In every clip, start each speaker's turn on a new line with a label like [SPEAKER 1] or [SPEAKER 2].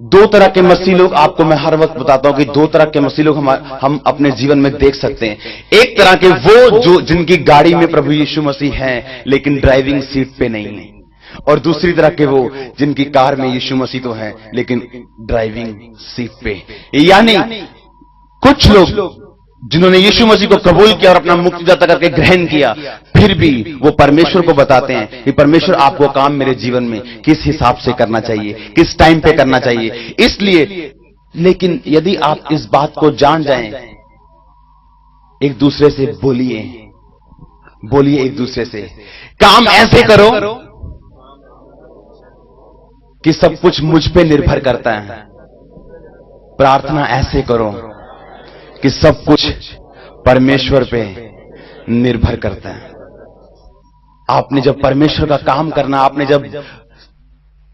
[SPEAKER 1] दो तरह के मसीह लोग आपको मैं हर वक्त बताता हूं कि दो तरह के मसीह लोग हम अपने जीवन में देख सकते हैं। एक तरह के वो जो जिनकी गाड़ी में प्रभु यीशु मसीह हैं लेकिन ड्राइविंग सीट पे नहीं है, और दूसरी तरह के वो जिनकी कार में यीशु मसीह तो है लेकिन ड्राइविंग सीट पे। यानी कुछ लोग जिन्होंने यीशु मसीह को कबूल किया और अपना मुक्तिदाता करके ग्रहण किया, फिर भी वो परमेश्वर को बताते हैं कि परमेश्वर आपको काम मेरे जीवन में किस हिसाब से करना चाहिए, किस टाइम पे करना चाहिए। इसलिए लेकिन यदि आप इस बात को जान जाएं, एक दूसरे से बोलिए एक दूसरे से, काम ऐसे करो कि सब कुछ मुझ पे निर्भर करता है। प्रार्थना ऐसे करो कि सब कुछ परमेश्वर पे निर्भर करता है। आपने जब परमेश्वर का काम करना, आपने जब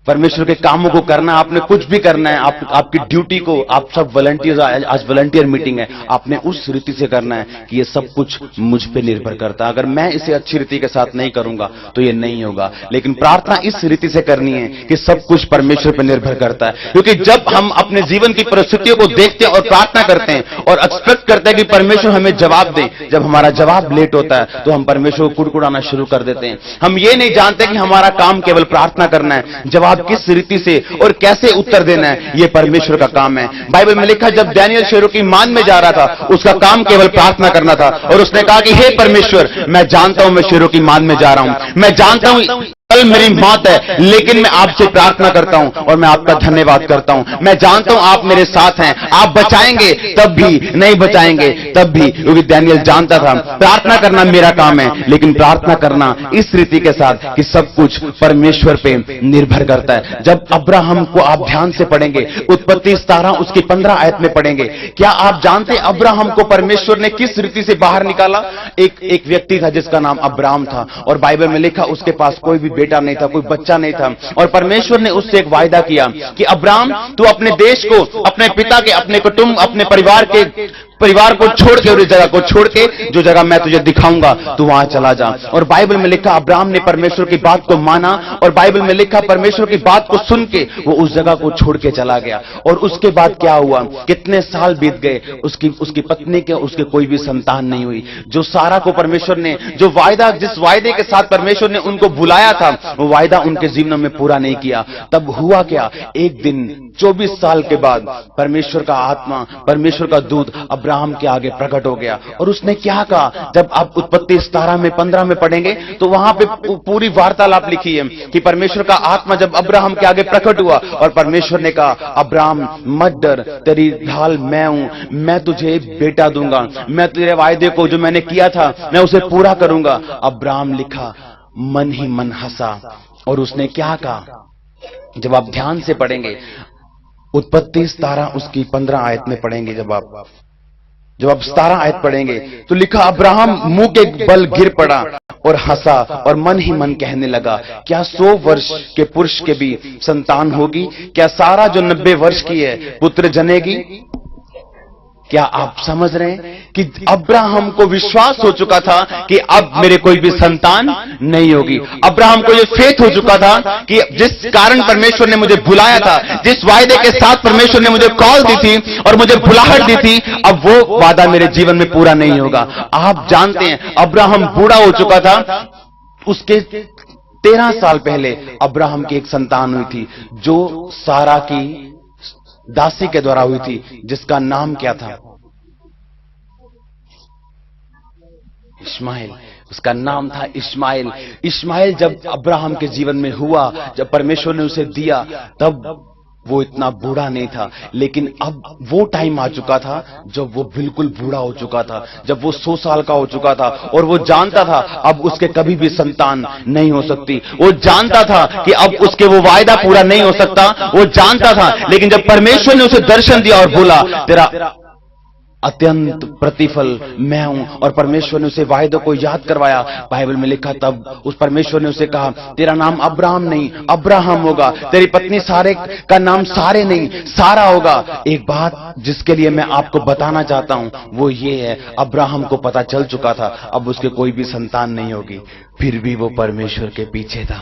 [SPEAKER 1] परमेश्वर के कामों को करना, आपने कुछ भी करना है, आपकी ड्यूटी को, आप सब वॉलंटियर, आज वॉलंटियर मीटिंग है, आपने उस रीति से करना है कि ये सब कुछ मुझ पे निर्भर करता है। अगर मैं इसे अच्छी रीति के साथ नहीं करूंगा तो ये नहीं होगा। लेकिन प्रार्थना इस रीति से करनी है कि सब कुछ परमेश्वर पे निर्भर करता है। क्योंकि जब हम अपने जीवन की परिस्थितियों को देखते हैं और प्रार्थना करते हैं और एक्सपेक्ट करते हैं कि परमेश्वर हमें जवाब दे, जब हमारा जवाब लेट होता है तो हम परमेश्वर को कुड़कुड़ाना शुरू कर देते हैं। हम ये नहीं जानते कि हमारा काम केवल प्रार्थना करना है, जवाब किस रीति से और कैसे उत्तर देना है ये परमेश्वर का काम है। बाइबल में लिखा, जब दानियल शेरों की मान में जा रहा था, उसका काम केवल प्रार्थना करना था और उसने कहा कि हे परमेश्वर, मैं जानता हूं मैं शेरों की मान में जा रहा हूं, मैं जानता हूं कल मेरी मौत है, लेकिन मैं आपसे प्रार्थना करता हूं और मैं आपका धन्यवाद करता हूं। मैं जानता हूं आप मेरे साथ हैं, आप बचाएंगे तब भी, नहीं बचाएंगे तब भी, क्योंकि दानियल जानता था प्रार्थना करना मेरा काम है, लेकिन प्रार्थना करना इस रीति के साथ कि सब कुछ परमेश्वर पे निर्भर करता है। जब अब्राहम को आप ध्यान से पढ़ेंगे, उत्पत्ति 17 उसकी 15 आयत में पढ़ेंगे, क्या आप जानते अब्राहम को परमेश्वर ने किस रीति से बाहर निकाला? एक व्यक्ति था जिसका नाम अब्राहम था, और बाइबल में लिखा उसके पास कोई भी बेटा नहीं था, कोई बच्चा नहीं था, और परमेश्वर ने उससे एक वायदा किया कि अब्राहम, तू अपने देश को, अपने पिता के, अपने कुटुंब, अपने परिवार को छोड़ के और इस जगह को छोड़ के जो जगह मैं तुझे दिखाऊंगा तू वहां चला जा। और बाइबल में लिखा अब्राहम ने परमेश्वर की बात को माना, और बाइबल में लिखा परमेश्वर की बात को सुन के वो उस जगह को छोड़ के चला गया। और उसके बाद क्या हुआ, कितने साल बीत गए, उसकी पत्नी के, उसके कोई भी संतान नहीं हुई। जो सारा को परमेश्वर ने जो वायदा, जिस वायदे के साथ परमेश्वर ने उनको बुलाया था, वो वायदा उनके जीवन में पूरा नहीं किया। तब हुआ क्या, एक दिन 24 साल के बाद परमेश्वर का आत्मा, परमेश्वर का दूत अब्राहम के आगे प्रकट हो गया। और उसने क्या कहा, जब आप उत्पत्ति 17 में 15 में पढ़ेंगे तो वहां पे पूरी वार्तालाप लिखी है कि परमेश्वर का आत्मा जब अब्राहम के आगे प्रकट हुआ और परमेश्वर ने कहा, अब्राहम मत डर, तेरी ढाल मैं हूं, मैं तुझे बेटा दूंगा, मैं तेरे वायदे को जो मैंने किया था मैं उसे पूरा करूंगा। अब्राहम लिखा मन ही मन हंसा, और उसने क्या कहा, जब आप ध्यान से पढ़ेंगे उत्पत्ति 17 उसकी 15 आयत में पढ़ेंगे, जब आप 17 आयत पढ़ेंगे तो लिखा, अब्राहम मुंह के बल गिर पड़ा और हंसा और मन ही मन कहने लगा, क्या 100 वर्ष के पुरुष के भी संतान होगी? क्या सारा जो 90 वर्ष की है पुत्र जनेगी? क्या आप समझ रहे हैं कि अब्राहम को विश्वास हो चुका था कि अब मेरे कोई भी संतान नहीं होगी। अब्राहम को यह फेथ हो चुका था कि जिस कारण परमेश्वर ने मुझे बुलाया था, जिस वायदे के साथ परमेश्वर ने मुझे कॉल दी थी और मुझे बुलाहट दी थी, अब वो वादा मेरे जीवन में पूरा नहीं होगा। आप जानते हैं अब्राहम बूढ़ा हो चुका था, उसके 13 साल पहले अब्राहम की एक संतान हुई थी जो सारा की दासी के द्वारा हुई थी, जिसका नाम क्या था? इस्माइल। उसका नाम था इस्माइल। इस्माइल जब अब्राहम के जीवन में हुआ, जब परमेश्वर ने उसे दिया, तब वो इतना बूढ़ा नहीं था, लेकिन अब वो टाइम आ चुका था जब वो बिल्कुल बूढ़ा हो चुका था, जब वो 100 साल का हो चुका था, और वो जानता था अब उसके कभी भी संतान नहीं हो सकती। वो जानता था कि अब उसके वो वायदा पूरा नहीं हो सकता, वो जानता था। लेकिन जब परमेश्वर ने उसे दर्शन दिया और बोला, तेरा अत्यंत प्रतिफल मैं हूं, और परमेश्वर ने उसे वायदे को याद करवाया, बाइबल में लिखा, तब उस परमेश्वर ने उसे कहा, तेरा नाम अब्राहम नहीं अब्राहम होगा, तेरी पत्नी सारे का नाम सारे नहीं सारा होगा। एक बात जिसके लिए मैं आपको बताना चाहता हूं वो ये है, अब्राहम को पता चल चुका था अब उसके कोई भी संतान नहीं होगी, फिर भी वो परमेश्वर के पीछे था।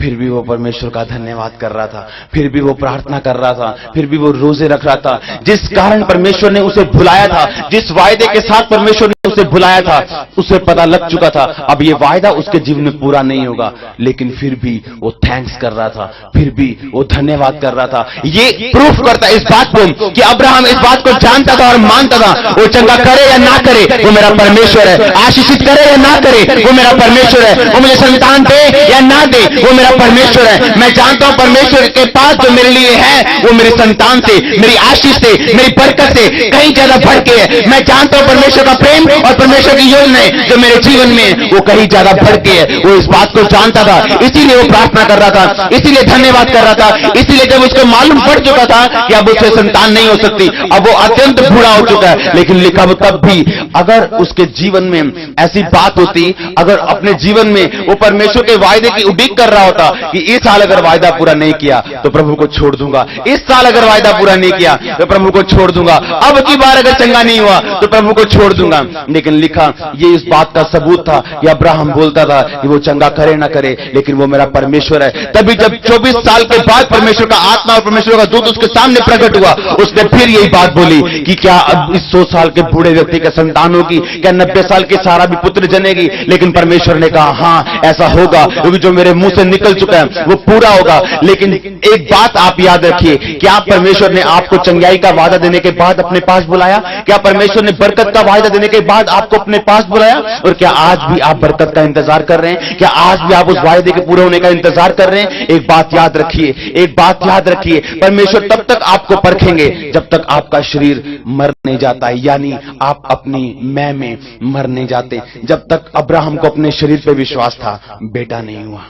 [SPEAKER 1] फिर भी वो परमेश्वर का धन्यवाद कर रहा था, फिर भी वो प्रार्थना कर रहा था, फिर भी वो रोजे रख रहा था। जिस कारण परमेश्वर ने उसे बुलाया था, जिस वायदे के साथ परमेश्वर ने उसे बुलाया था, उसे पता लग चुका था अब ये वायदा उसके जीवन में पूरा नहीं होगा, लेकिन फिर भी वो थैंक्स कर रहा था, फिर भी वो धन्यवाद कर रहा था। ये प्रूफ करता है इस बात को कि अब्राहम इस बात को जानता था और मानता था, वो चंगा करे या ना करे वो मेरा परमेश्वर है, आशीषित करे या ना करे वो मेरा परमेश्वर है, वो मुझे संतान दे या ना दे वो मेरा परमेश्वर है। मैं जानता हूं परमेश्वर के पास जो मेरे लिए है वो मेरी संतान से, मेरी आशीष से, मेरी बरकत से कहीं ज्यादा बढ़ के है। मैं जानता हूं परमेश्वर का प्रेम और परमेश्वर की योजना जो मेरे जीवन में वो कहीं ज्यादा बढ़ के है। वो इस बात को जानता था, इसीलिए वो प्रार्थना कर रहा था, इसीलिए धन्यवाद कर रहा था। इसीलिए जब उसको मालूम पड़ चुका था कि अब उससे संतान नहीं हो सकती, अब वो अत्यंत बूढ़ा हो चुका है, लेकिन लिखा वो तब भी अगर उसके जीवन में ऐसी बात होती, अगर अपने जीवन में वो परमेश्वर के वायदे की उड़ीक कर रहा होता कि इस साल अगर वायदा पूरा नहीं किया तो प्रभु को छोड़ दूंगा, इस साल अगर वायदा पूरा नहीं किया तो प्रभु को छोड़ दूंगा, अब की बार अगर चंगा नहीं हुआ तो प्रभु को छोड़ दूंगा। लेकिन लिखा ये इस बात का सबूत था कि अब्राहम बोलता था कि वो चंगा करे ना करे लेकिन वो मेरा परमेश्वर है। तभी जब 24 साल के बाद परमेश्वर का आत्मा और परमेश्वर का दूत उसके सामने प्रकट हुआ, उसने फिर यही बात बोली कि क्या अब इस 100 साल के बूढ़े व्यक्ति का संतान होगी, क्या 90 साल की सारा भी पुत्र जनेगी? लेकिन परमेश्वर ने कहा हां ऐसा होगा, क्योंकि जो मेरे मुंह से निकल चुका है वो पूरा होगा। लेकिन एक बात आप याद रखिए, क्या परमेश्वर ने आपको चंगाई का वादा देने के बाद अपने पास बुलाया? क्या परमेश्वर ने बरकत का वादा देने के बाद आपको अपने पास बुलाया? और क्या आज भी आप बरकत का इंतजार कर रहे हैं? क्या आज भी आप उस वायदे के पूरे होने का इंतजार कर रहे हैं? एक बात याद रखिए, एक बात याद रखिए, परमेश्वर तब तक आपको परखेंगे जब तक आपका शरीर मर नहीं जाता है, यानी आप अपनी मैं में मर नहीं जाते। जब तक अब्राहम को अपने शरीर पे विश्वास था, बेटा नहीं हुआ।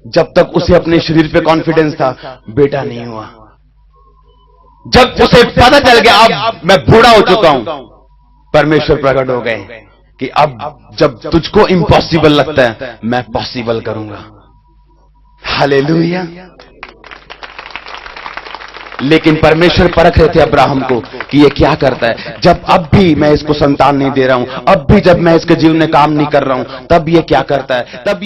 [SPEAKER 1] जब तक उसे अपने शरीर पे कॉन्फिडेंस था, बेटा नहीं हुआ। जब उसे पता चल गया अब मैं बूढ़ा हो चुका हूं, परमेश्वर प्रकट हो गए कि अब जब तुझको इम्पॉसिबल लगता है मैं पॉसिबल करूंगा। हालेलुया। लेकिन परमेश्वर परख रहे थे अब्राहम को कि ये क्या करता है। जब अब भी मैं इसको संतान नहीं दे रहा हूं, अब भी जब मैं इसके जीवन में काम नहीं कर रहा हूं, तब ये क्या करता है, तब